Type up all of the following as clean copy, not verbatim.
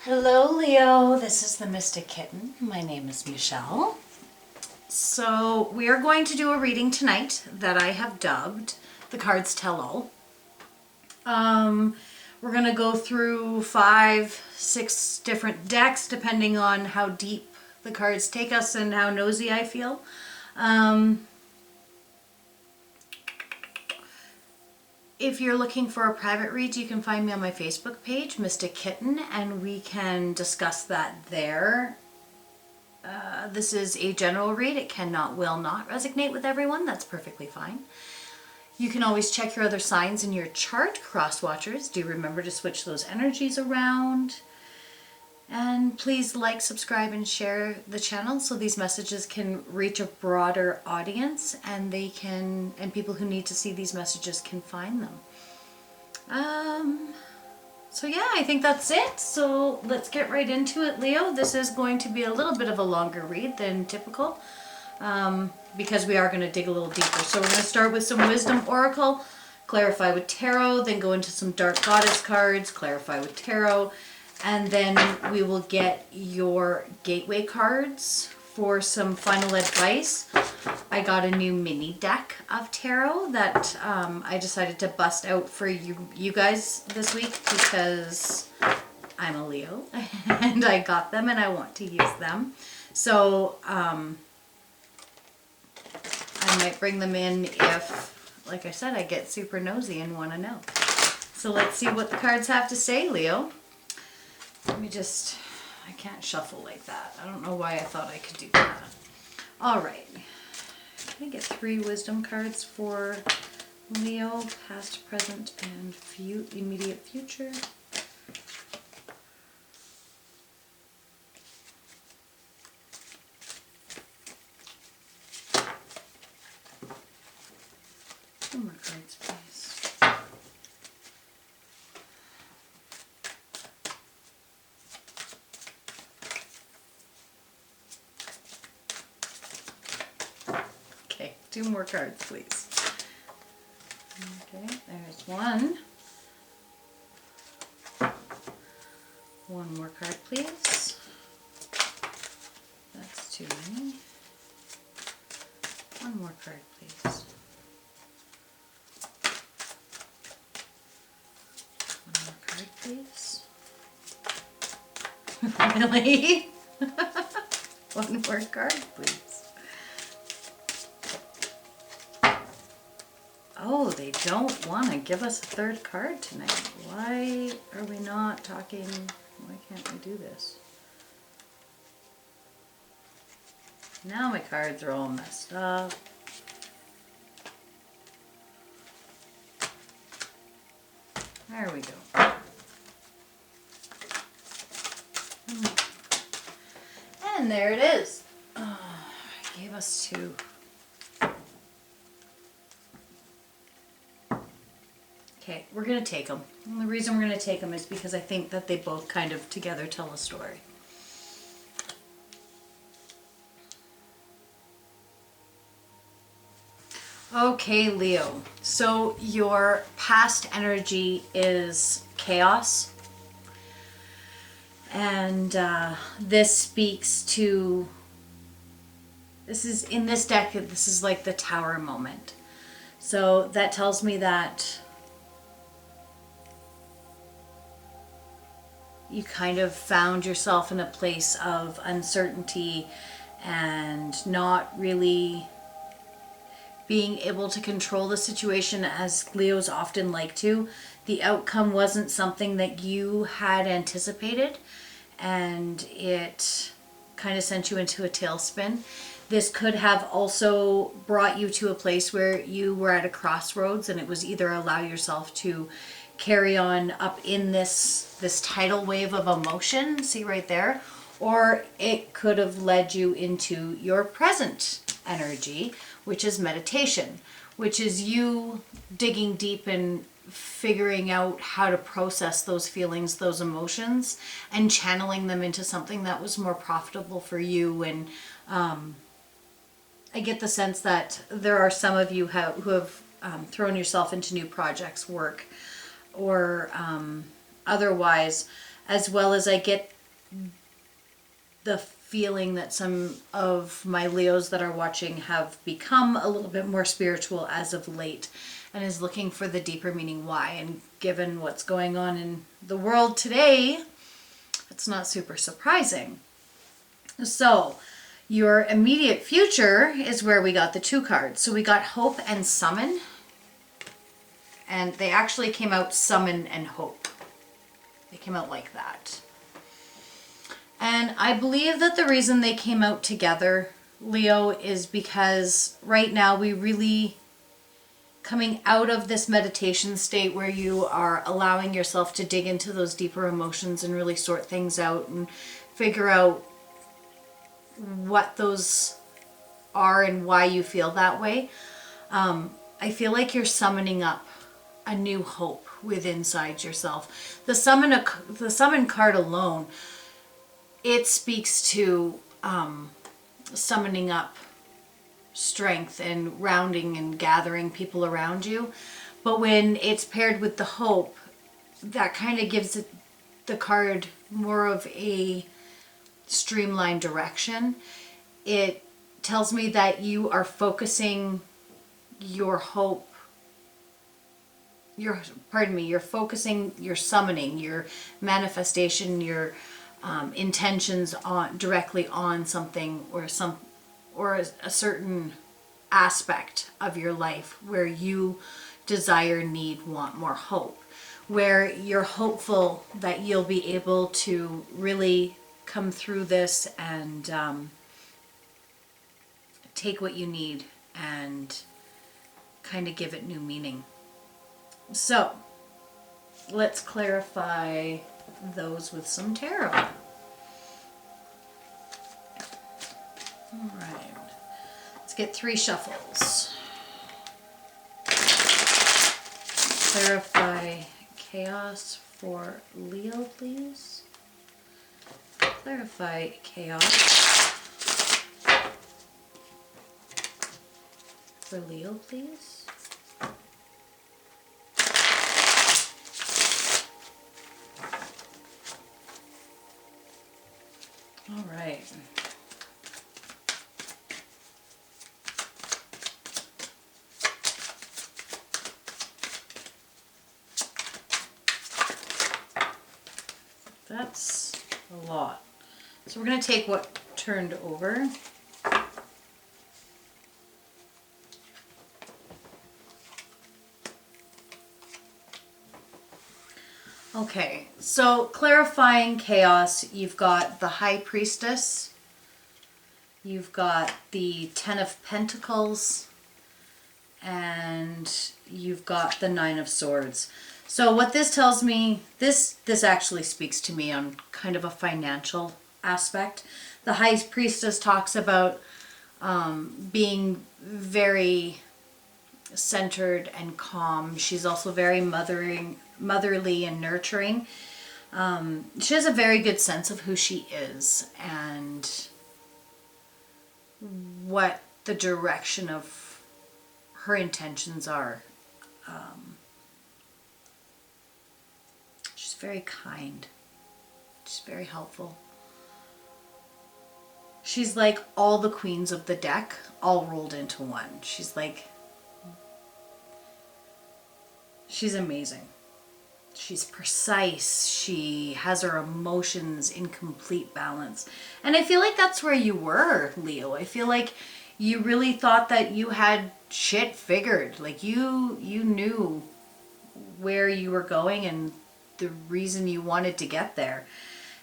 Hello Leo, this is the Mystic Kitten. My name is Michelle. So we are going to do a reading tonight that I have dubbed The Cards Tell All. We're going to go through 5, 6 different decks depending on how deep the cards take us and how nosy I feel. If you're looking for a private read, you can find me on my Facebook page, Mystic Kitten, and we can discuss that there. This is a general read. It will not resonate with everyone. That's perfectly fine. You can always check your other signs in your chart. Cross watchers, do remember to switch those energies around. And please like, subscribe, and share the channel so these messages can reach a broader audience and people who need to see these messages can find them. So yeah, I think that's it. So let's get right into it, Leo. This is going to be a little bit of a longer read than typical because we are going to dig a little deeper. So we're going to start with some Wisdom Oracle, clarify with Tarot, then go into some Dark Goddess cards, clarify with Tarot, and then we will get your gateway cards for some final advice. I got a new mini deck of tarot that I decided to bust out for you guys this week because I'm a Leo and I got them and I want to use them. So I might bring them in if, like I said, I get super nosy and want to know. So let's see what the cards have to say, Leo. I can't shuffle like that. I don't know why I thought I could do that. All right. Can I get 3 wisdom cards for Leo, past, present, and immediate future? Two more cards, please. Okay, 2 more cards, please. Okay, there's one. One more card, please. That's too many. One more card, please. One more card, please. Really? One more card, please. Oh, they don't want to give us a 3rd card tonight. Why are we not talking? Why can't we do this? Now my cards are all messed up. There we go. And there it is. Gave us 2. Okay, we're going to take them. And the reason we're going to take them is because I think that they both kind of together tell a story. Okay, Leo. So your past energy is chaos. And this speaks to, in this deck, this is like the Tower moment. So that tells me that you kind of found yourself in a place of uncertainty and not really being able to control the situation as Leos often like to. The outcome wasn't something that you had anticipated and it kind of sent you into a tailspin. This could have also brought you to a place where you were at a crossroads and it was either allow yourself to carry on up in this tidal wave of emotion, see right there, or it could have led you into your present energy, which is meditation, which is you digging deep and figuring out how to process those feelings, those emotions, and channeling them into something that was more profitable for you. And I get the sense that there are some of you who have thrown yourself into new projects, work, or otherwise as well as I get the feeling that some of my Leos that are watching have become a little bit more spiritual as of late and is looking for the deeper meaning why. And given what's going on in the world today, it's not super surprising. So your immediate future is where we got the 2 cards. So we got Hope and Summon. And they actually came out Summon and Hope. They came out like that. And I believe that the reason they came out together, Leo, is because right now we really coming out of this meditation state where you are allowing yourself to dig into those deeper emotions and really sort things out and figure out what those are and why you feel that way. I feel like you're summoning up a new hope within inside yourself. The summon card alone, it speaks to summoning up strength and rounding and gathering people around you. But when it's paired with the hope, that kind of gives it, the card more of a streamlined direction. It tells me that you are focusing your hope, you're focusing your summoning, your manifestation, your intentions on directly on something or a certain aspect of your life where you desire, need, want more hope, where you're hopeful that you'll be able to really come through this and take what you need and kind of give it new meaning. So let's clarify those with some tarot. All right, let's get 3 shuffles. Clarify chaos for Leo, please. Clarify chaos for Leo, please. All right. That's a lot. So we're going to take what turned over. Okay, so clarifying chaos, you've got the High Priestess, you've got the Ten of Pentacles, and you've got the Nine of Swords. So what this tells me, this actually speaks to me on kind of a financial aspect. The High Priestess talks about being very centered and calm. She's also very motherly and nurturing. She has a very good sense of who she is and what the direction of her intentions are. She's very kind. She's very helpful. She's like all the queens of the deck all rolled into one. She's amazing. She's precise. She has her emotions in complete balance. And I feel like that's where you were, Leo. I feel like you really thought that you had shit figured. Like you knew where you were going and the reason you wanted to get there.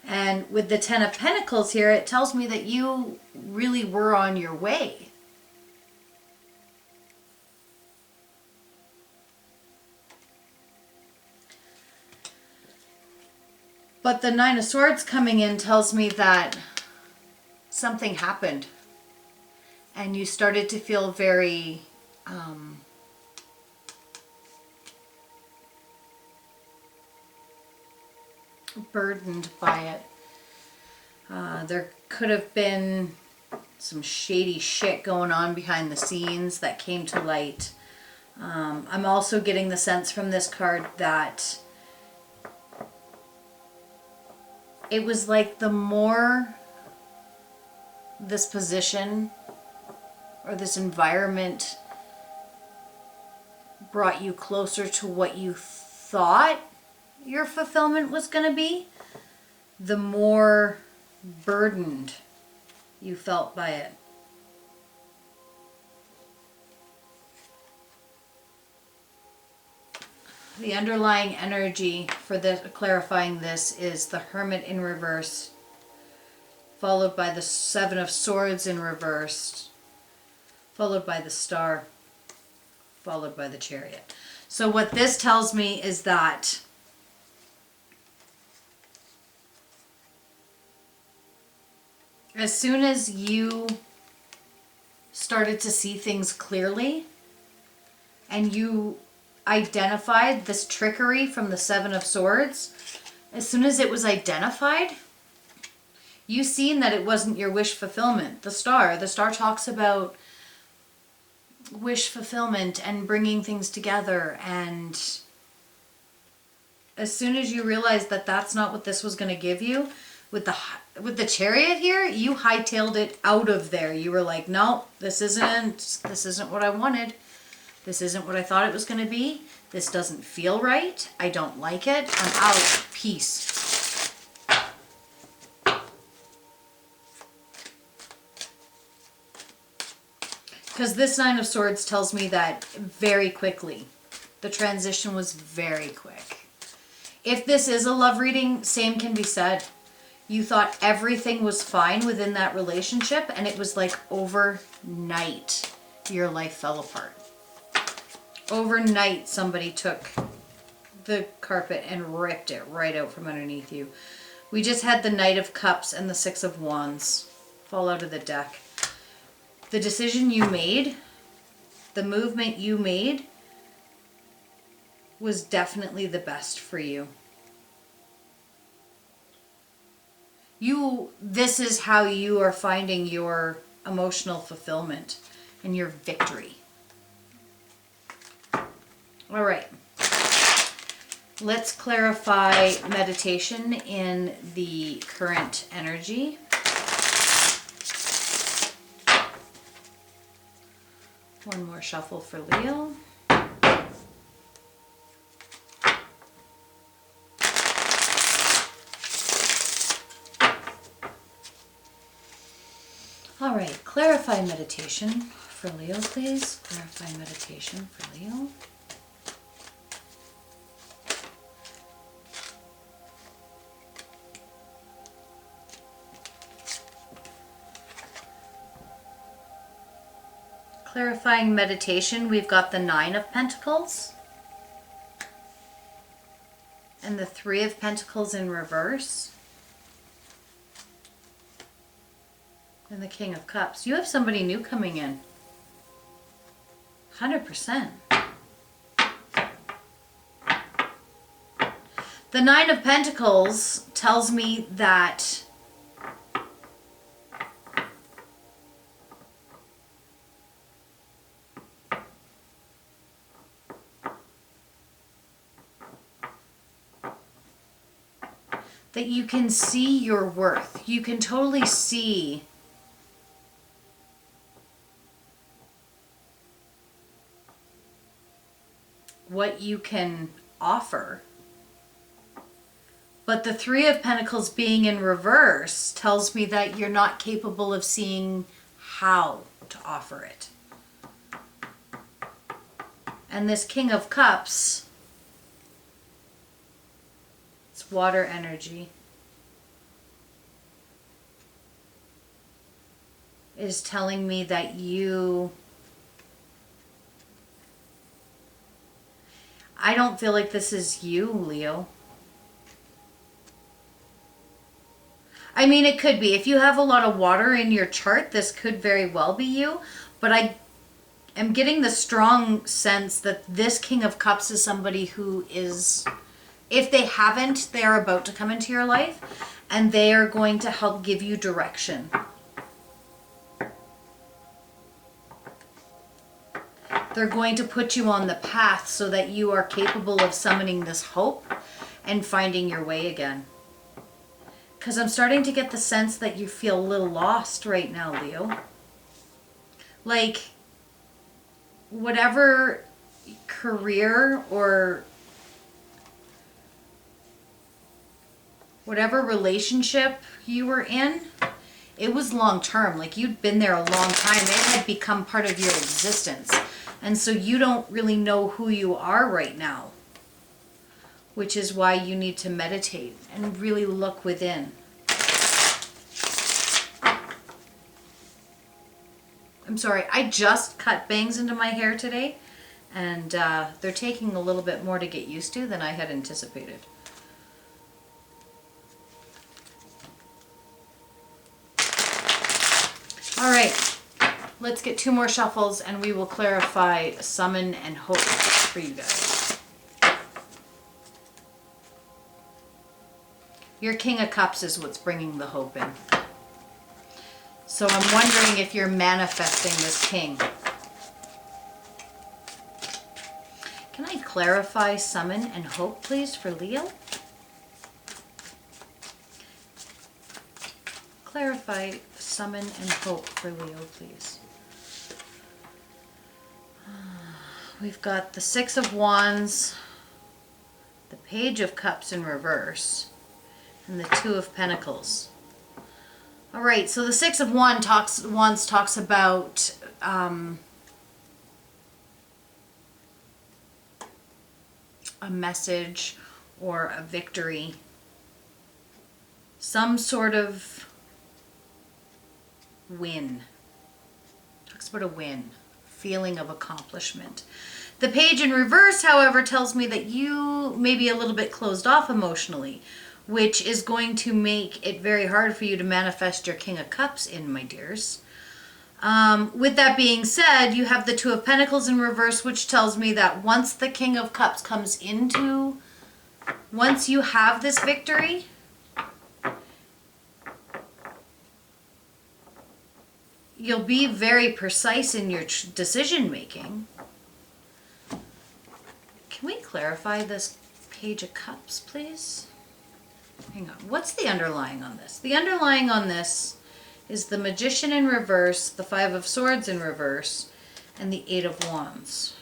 And with the Ten of Pentacles here, it tells me that you really were on your way. But the Nine of Swords coming in tells me that something happened and you started to feel very burdened by it. There could have been some shady shit going on behind the scenes that came to light. I'm also getting the sense from this card that it was like the more this position or this environment brought you closer to what you thought your fulfillment was going to be, the more burdened you felt by it. The underlying energy for this, clarifying this, is the Hermit in reverse, followed by the Seven of Swords in reverse, followed by the Star, followed by the Chariot. So what this tells me is that as soon as you started to see things clearly and you identified this trickery from the Seven of Swords, as soon as it was identified, you seen that it wasn't your wish fulfillment. The Star talks about wish fulfillment and bringing things together, and as soon as you realized that that's not what this was going to give you, with the Chariot here, you hightailed it out of there. You were like, no, this isn't what I wanted. This isn't what I thought it was going to be. This doesn't feel right. I don't like it. I'm out. Peace. Because this Nine of Swords tells me that very quickly. The transition was very quick. If this is a love reading, same can be said. You thought everything was fine within that relationship, and it was like overnight your life fell apart. Overnight somebody took the carpet and ripped it right out from underneath you. We just had the Knight of Cups and the Six of Wands fall out of the deck. The decision you made, the movement you made, was definitely the best for you. This is how you are finding your emotional fulfillment and your victory. All right. Let's clarify meditation in the current energy. One more shuffle for Leo. All right, clarify meditation for Leo, please. Clarify meditation for Leo. Clarifying meditation, we've got the Nine of Pentacles and the Three of Pentacles in reverse and the King of Cups. You have somebody new coming in. 100%. The Nine of Pentacles tells me that you can see your worth. You can totally see what you can offer. But the Three of Pentacles being in reverse tells me that you're not capable of seeing how to offer it. And this King of Cups, it's water energy, is telling me that I don't feel like this is you, Leo. I mean, it could be. If you have a lot of water in your chart, this could very well be you. But I am getting the strong sense that this King of Cups is somebody who is, if they haven't, they are about to come into your life. And they are going to help give you direction. They're going to put you on the path so that you are capable of summoning this hope and finding your way again. Because I'm starting to get the sense that you feel a little lost right now, Leo. Like, whatever career or whatever relationship you were in, it was long term. Like, you'd been there a long time. It had become part of your existence. And so you don't really know who you are right now, which is why you need to meditate and really look within. I'm sorry, I just cut bangs into my hair today, and they're taking a little bit more to get used to than I had anticipated. All right, let's get 2 more shuffles and we will clarify summon and hope for you guys. Your King of Cups is what's bringing the hope in. So I'm wondering if you're manifesting this king. Can I clarify summon and hope, please, for Leo? Clarify summon and hope for Leo, please. We've got the 6 of Wands, the Page of Cups in reverse, and the 2 of Pentacles. All right, so the 6 of Wands talks about a message or a victory, some sort of win. Talks about a win, feeling of accomplishment. The Page in reverse, however, tells me that you may be a little bit closed off emotionally, which is going to make it very hard for you to manifest your King of Cups in, my dears. With that being said, you have the 2 of Pentacles in reverse, which tells me that once the King of Cups comes into, once you have this victory, you'll be very precise in your decision making. Can we clarify this Page of Cups, please? Hang on. What's the underlying on this? The underlying on this is the Magician in reverse, the 5 of Swords in reverse, and the 8 of Wands.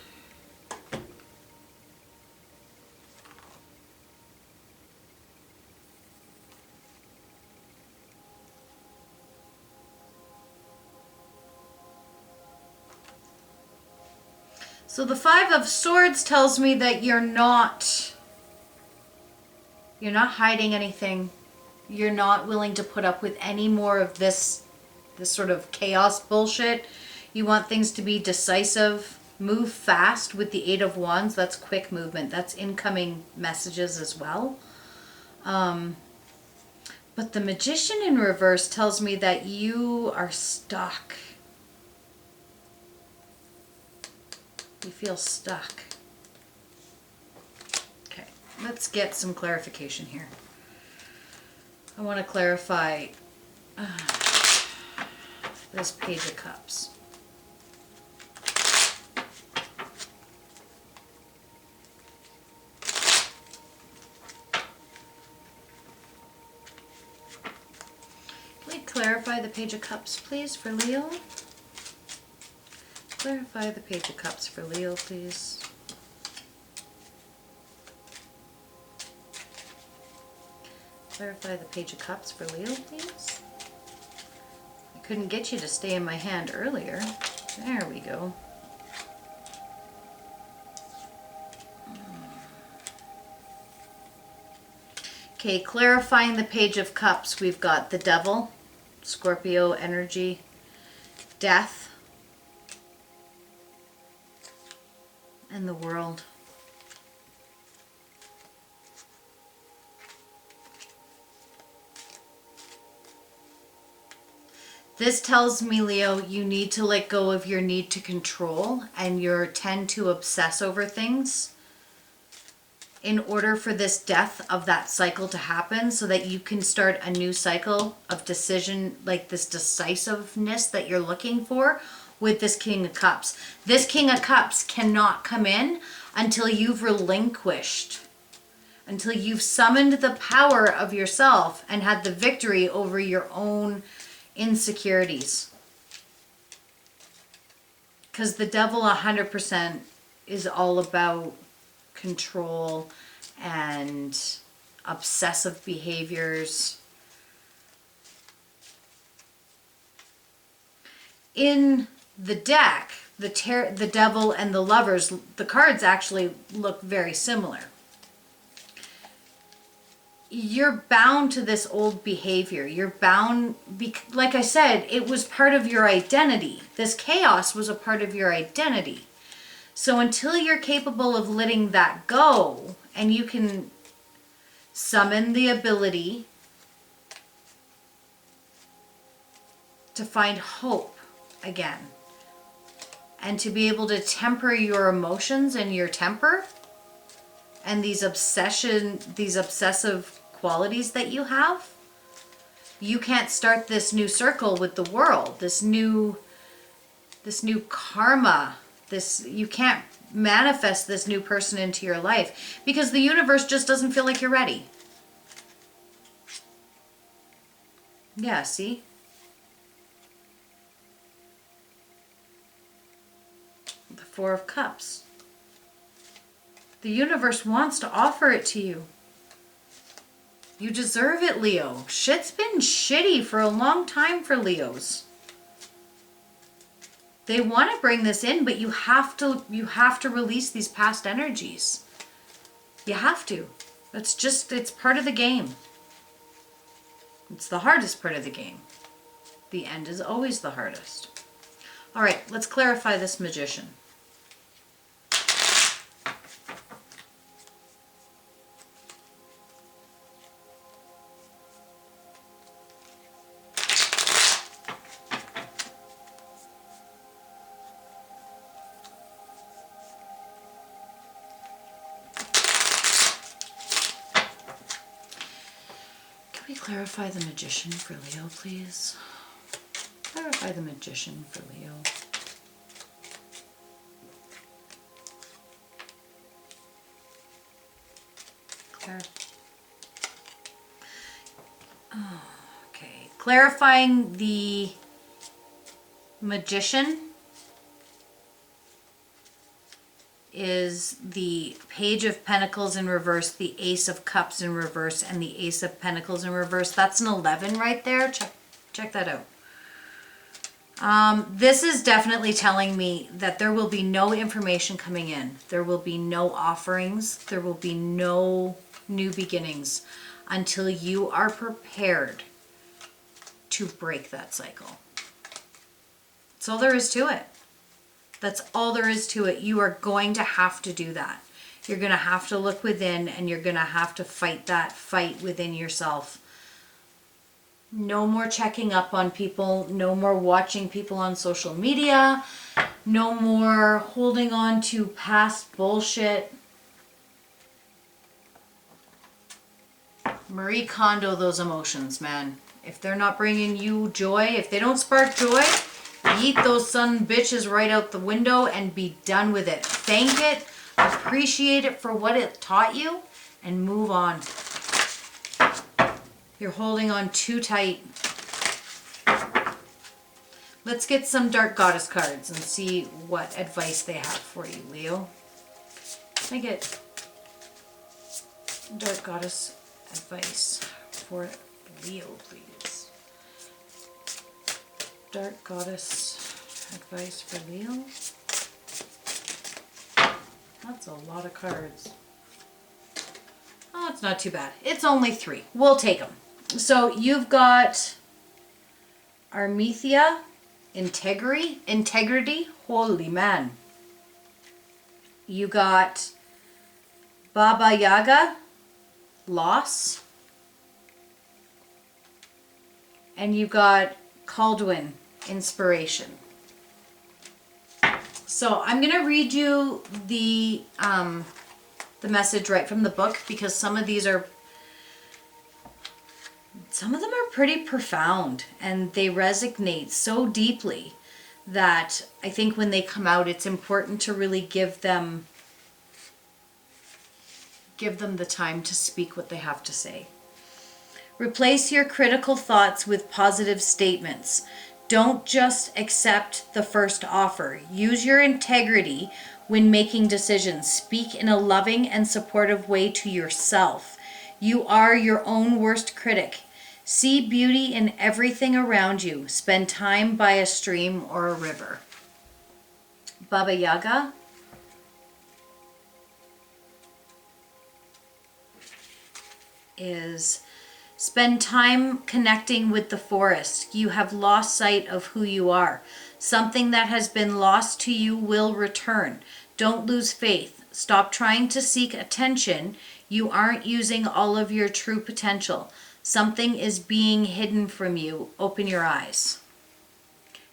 So the 5 of Swords tells me that you're not hiding anything. You're not willing to put up with any more of this sort of chaos bullshit. You want things to be decisive, move fast with the 8 of Wands. That's quick movement. That's incoming messages as well. But the Magician in reverse tells me that you are stuck. You feel stuck. Okay, let's get some clarification here. I want to clarify this Page of Cups. Can we clarify the Page of Cups, please, for Leo? Clarify the Page of Cups for Leo, please. Clarify the Page of Cups for Leo, please. I couldn't get you to stay in my hand earlier. There we go. Okay, clarifying the Page of Cups, we've got the Devil, Scorpio energy, Death, and the World. This tells me, Leo, you need to let go of your need to control and your tend to obsess over things in order for this death of that cycle to happen, so that you can start a new cycle of decision, like this decisiveness that you're looking for with this King of Cups. This King of Cups cannot come in until you've relinquished until you've summoned the power of yourself and had the victory over your own insecurities. Because the devil 100% is all about control and obsessive behaviors. In the deck, the devil and the lovers, the cards actually look very similar. You're bound to this old behavior. You're bound, like I said, it was part of your identity. This chaos was a part of your identity. So until you're capable of letting that go, and you can summon the ability to find hope again, and to be able to temper your emotions and your temper, and these obsessive qualities that you have, you can't start this new circle with the world, this new karma, you can't manifest this new person into your life because the universe just doesn't feel like you're ready. Yeah, see? The Four of Cups. The universe wants to offer it to you. You deserve it, Leo. Shit's been shitty for a long time for Leos. They want to bring this in, but you have to release these past energies. You have to. It's part of the game. It's the hardest part of the game. The end is always the hardest. All right, let's clarify this Magician. Can we clarify the Magician for Leo, please? Clarify the Magician for Leo. Okay, clarifying the Magician is the Page of Pentacles in reverse, the Ace of Cups in reverse, and the Ace of Pentacles in reverse. That's an 11 right there. Check that out. This is definitely telling me that there will be no information coming in. There will be no offerings. There will be no new beginnings until you are prepared to break that cycle. That's all there is to it. That's all there is to it. You are going to have to do that. You're going to have to look within, and you're going to have to fight that fight within yourself. No more checking up on people. No more watching people on social media. No more holding on to past bullshit. Marie Kondo those emotions, man. If they're not bringing you joy, if they don't spark joy, yeet those son bitches right out the window and be done with it. Thank it, appreciate it for what it taught you, and move on. You're holding on too tight. Let's get some Dark Goddess cards and see what advice they have for you, Leo. Can I get Dark Goddess advice for Leo, please? Dark Goddess advice for Leo. That's a lot of cards. Oh, it's not too bad. It's only 3. We'll take them. So you've got Armethea, integrity, holy man. You got Baba Yaga, loss. And you got Caldwin, inspiration. So I'm going to read you the message right from the book, because some of them are pretty profound and they resonate so deeply that I think when they come out, it's important to really give them give them the time to speak what they have to say. Replace your critical thoughts with positive statements. Don't just accept the first offer. Use your integrity when making decisions. Speak in a loving and supportive way to yourself. You are your own worst critic. See beauty in everything around you. Spend time by a stream or a river. Baba Yaga is spend time connecting with the forest. You have lost sight of who you are. Something that has been lost to you will return. Don't lose faith. Stop trying to seek attention. You aren't using all of your true potential. Something is being hidden from you. Open your eyes.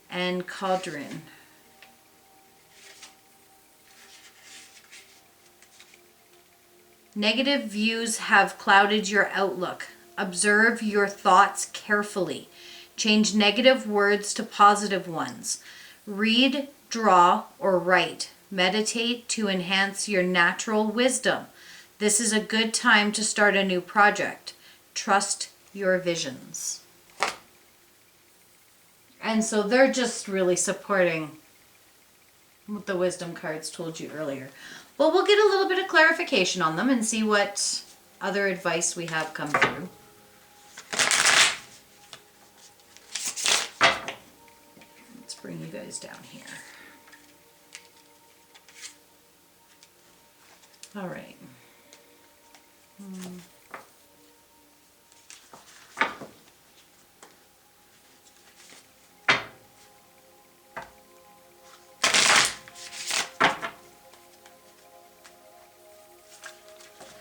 And Cauldron. Negative views have clouded your outlook. Observe your thoughts carefully. Change negative words to positive ones. Read, draw, or write. Meditate to enhance your natural wisdom. This is a good time to start a new project. Trust your visions. And so they're just really supporting what the wisdom cards told you earlier. But we'll get a little bit of clarification on them and see what other advice we have come through. Let's bring you guys down here. All right.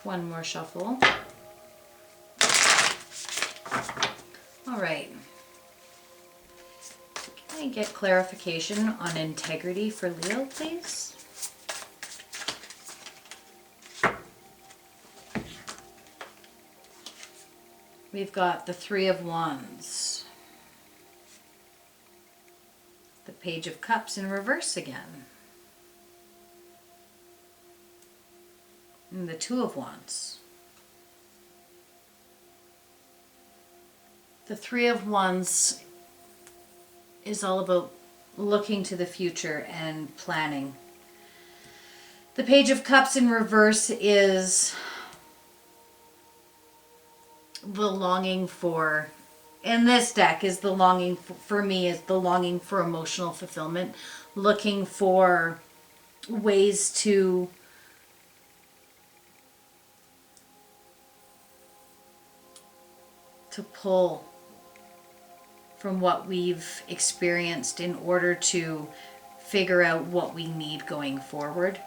One more shuffle. All right. Can I get clarification on integrity for Leo, please? We've got the Three of Wands. The Page of Cups in reverse again. And the Two of Wands. The Three of Wands is all about looking to the future and planning. The Page of Cups in reverse is the longing for, in this deck is the longing for me is the longing for emotional fulfillment, looking for ways to pull from what we've experienced in order to figure out what we need going forward.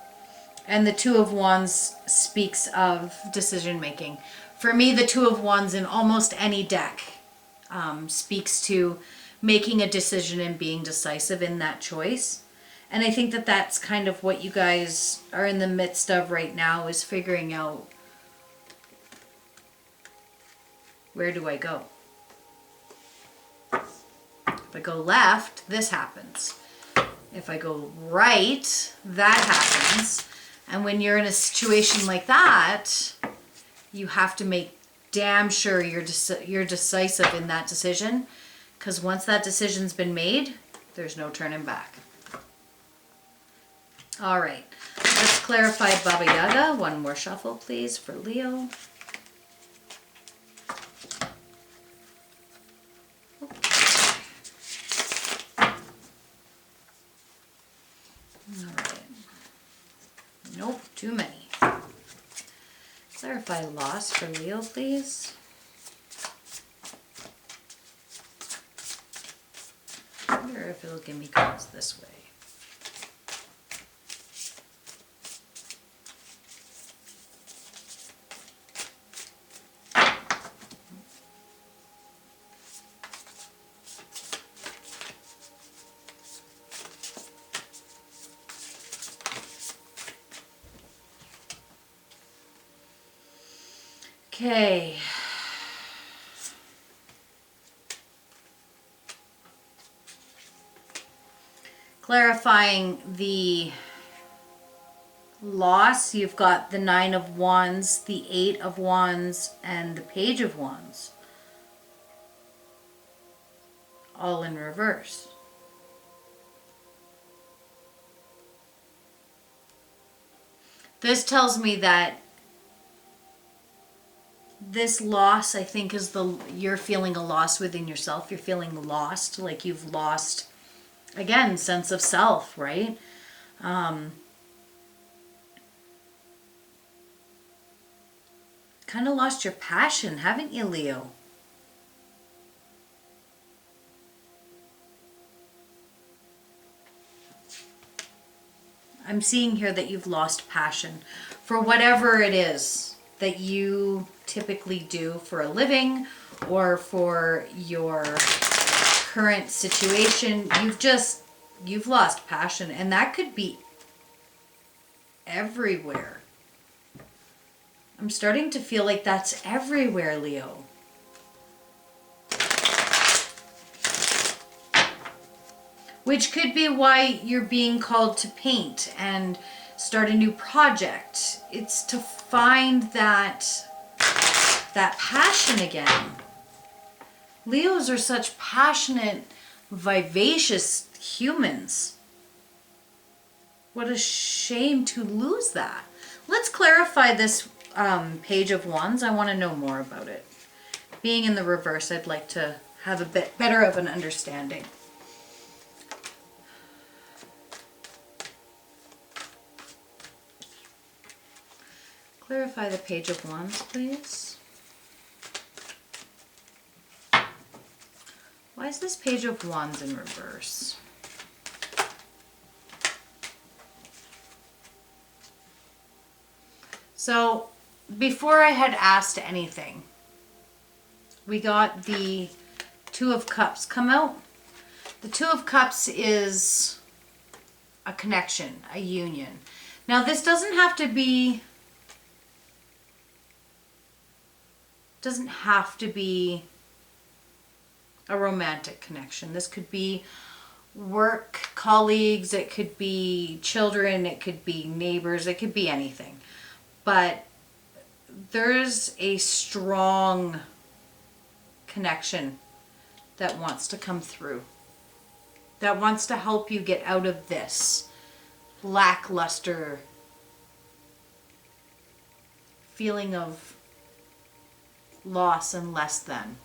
And the Two of Wands speaks of decision making. For me, the Two of Wands in almost any deck speaks to making a decision and being decisive in that choice. And I think that that's kind of what you guys are in the midst of right now, is figuring out, where do I go? If I go left, this happens. If I go right, that happens. And when you're in a situation like that, you have to make damn sure you're decisive in that decision, because once that decision's been made, there's no turning back. All right, let's clarify Baba Yaga. One more shuffle, please, for Leo. Nope, too many. Clarify loss for Leo, please. I wonder if it'll give me cards this way. Okay. Clarifying the loss, you've got the 9 of Wands, the 8 of Wands, and the Page of Wands. All in reverse. This tells me that this loss, I think, is you're feeling a loss within yourself. You're feeling lost, like you've lost, again, sense of self, right? Kind of lost your passion, haven't you, Leo? I'm seeing here that you've lost passion for whatever it is that you typically do for a living or for your current situation. You've lost passion, and that could be everywhere. I'm starting to feel like that's everywhere, Leo. Which could be why you're being called to paint and start a new project. It's to find that passion again. Leos are such passionate, vivacious humans. What a shame to lose that. Let's clarify this Page of Wands. I want to know more about it. Being in the reverse, I'd like to have a bit better of an understanding. Clarify the Page of Wands, please. Why is this Page of Wands in reverse? So, before I had asked anything, we got the Two of Cups come out. The Two of Cups is a connection, a union. Now, this doesn't have to be a romantic connection. This could be work colleagues, it could be children, it could be neighbors, it could be anything. But there's a strong connection that wants to come through, that wants to help you get out of this lackluster feeling of loss and less than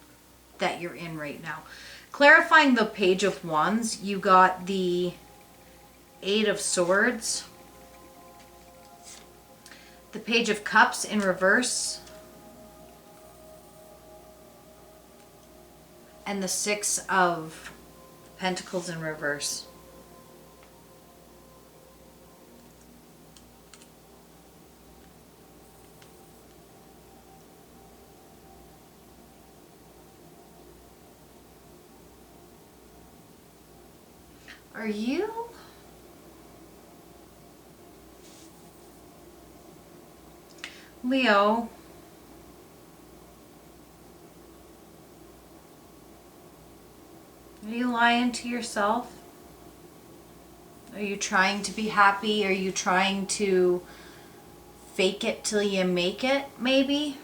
that you're in right now. Clarifying the Page of Wands, you got the 8 of Swords, the Page of Cups in reverse, and the 6 of Pentacles in reverse. Are you Leo? Are you lying to yourself? Are you trying to be happy? Are you trying to fake it till you make it, maybe?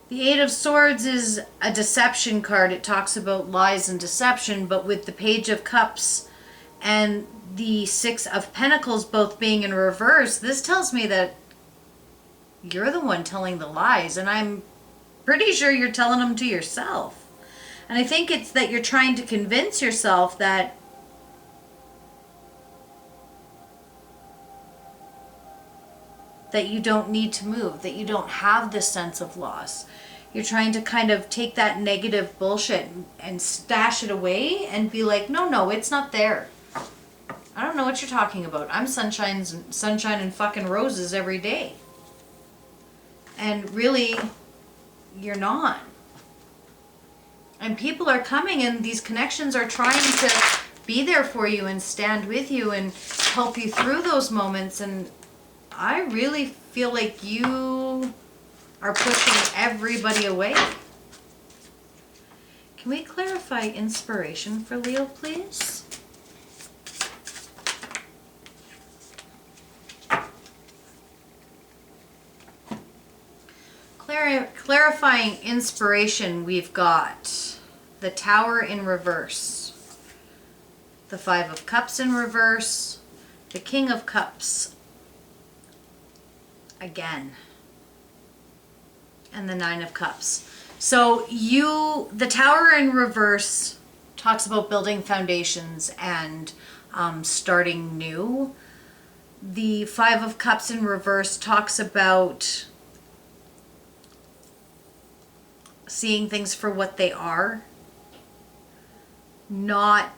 The 8 of Swords is a deception card. It talks about lies and deception, but with the Page of Cups and the 6 of Pentacles both being in reverse, this tells me that you're the one telling the lies, and I'm pretty sure you're telling them to yourself. And I think it's that you're trying to convince yourself that you don't need to move, that you don't have this sense of loss. You're trying to kind of take that negative bullshit and stash it away and be like, no, it's not there. I don't know what you're talking about. I'm sunshine and fucking roses every day. And really, you're not. And people are coming, and these connections are trying to be there for you and stand with you and help you through those moments. And I really feel like you are pushing everybody away. Can we clarify inspiration for Leo, please? clarifying inspiration, we've got the Tower in reverse, the Five of Cups in reverse, the King of Cups again, and the Nine of Cups. So the Tower in reverse talks about building foundations and starting new. The Five of Cups in reverse talks about seeing things for what they are, not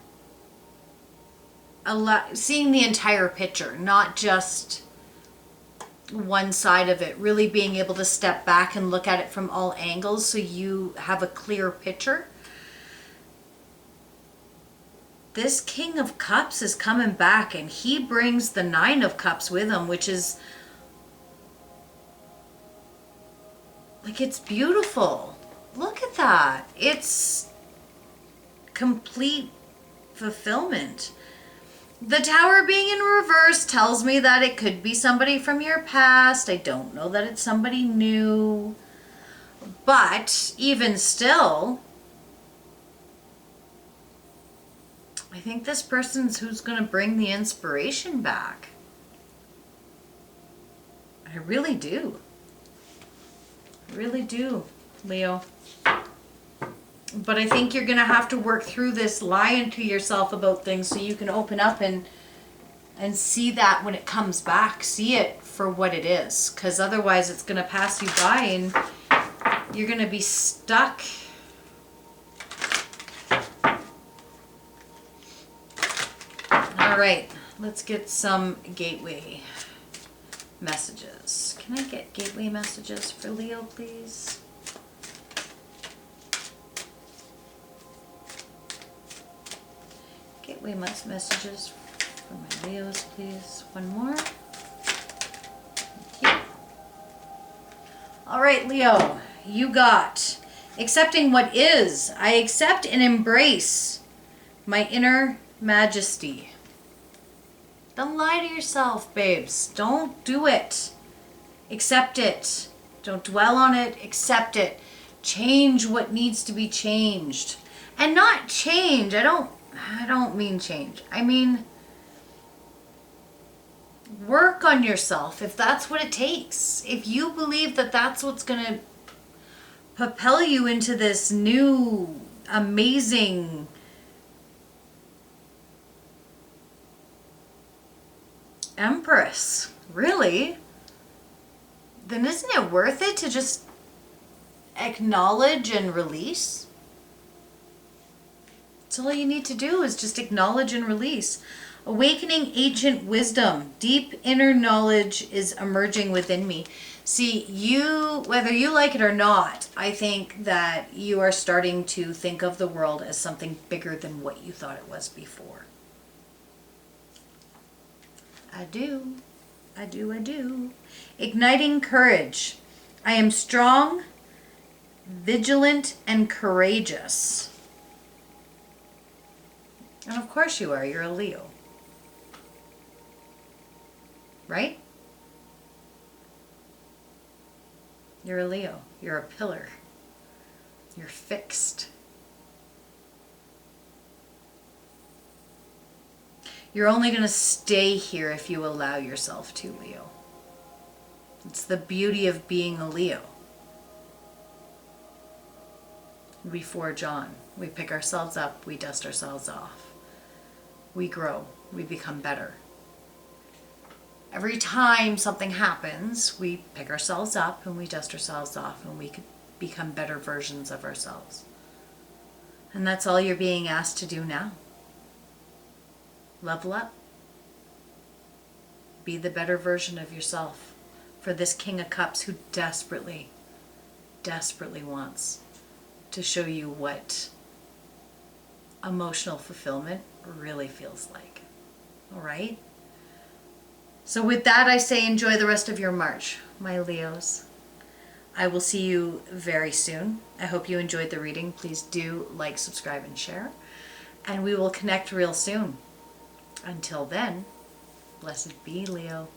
seeing the entire picture, not just one side of it, really being able to step back and look at it from all angles so you have a clear picture. This King of Cups is coming back, and he brings the Nine of Cups with him, which is like, it's beautiful. Look at that. It's complete fulfillment. The Tower being in reverse tells me that it could be somebody from your past. I don't know that it's somebody new. But even still, I think this person's who's going to bring the inspiration back. I really do. I really do, Leo. But I think you're going to have to work through this lying to yourself about things so you can open up and see that when it comes back. See it for what it is. Because otherwise it's going to pass you by and you're going to be stuck. All right, let's get some gateway messages. Can I get gateway messages for Leo, please? Gateway messages for my Leos, please. One more. Thank you. All right, Leo, you got accepting what is. I accept and embrace my inner majesty. Don't lie to yourself, babes. Don't do it. Accept it. Don't dwell on it. Accept it. Change what needs to be changed. And not change. I don't mean change. I mean work on yourself if that's what it takes. If you believe that that's what's going to propel you into this new, amazing, Empress, really, then isn't it worth it to just acknowledge and release? That's all you need to do is just acknowledge and release. Awakening ancient wisdom. Deep inner knowledge is emerging within me. See, whether you like it or not, I think that you are starting to think of the world as something bigger than what you thought it was before. I do. I do. I do. Igniting courage. I am strong, vigilant, and courageous. And of course you are. You're a Leo. Right? You're a Leo. You're a pillar. You're fixed. You're only going to stay here if you allow yourself to, Leo. It's the beauty of being a Leo. We forge on. We pick ourselves up. We dust ourselves off. We grow. We become better. Every time something happens, we pick ourselves up and we dust ourselves off and we could become better versions of ourselves. And that's all you're being asked to do now. Level up. Be the better version of yourself for this King of Cups who desperately, desperately wants to show you what emotional fulfillment really feels like. All right? So with that, I say enjoy the rest of your March, my Leos. I will see you very soon. I hope you enjoyed the reading. Please do like, subscribe, and share. And we will connect real soon. Until then, blessed be, Leo.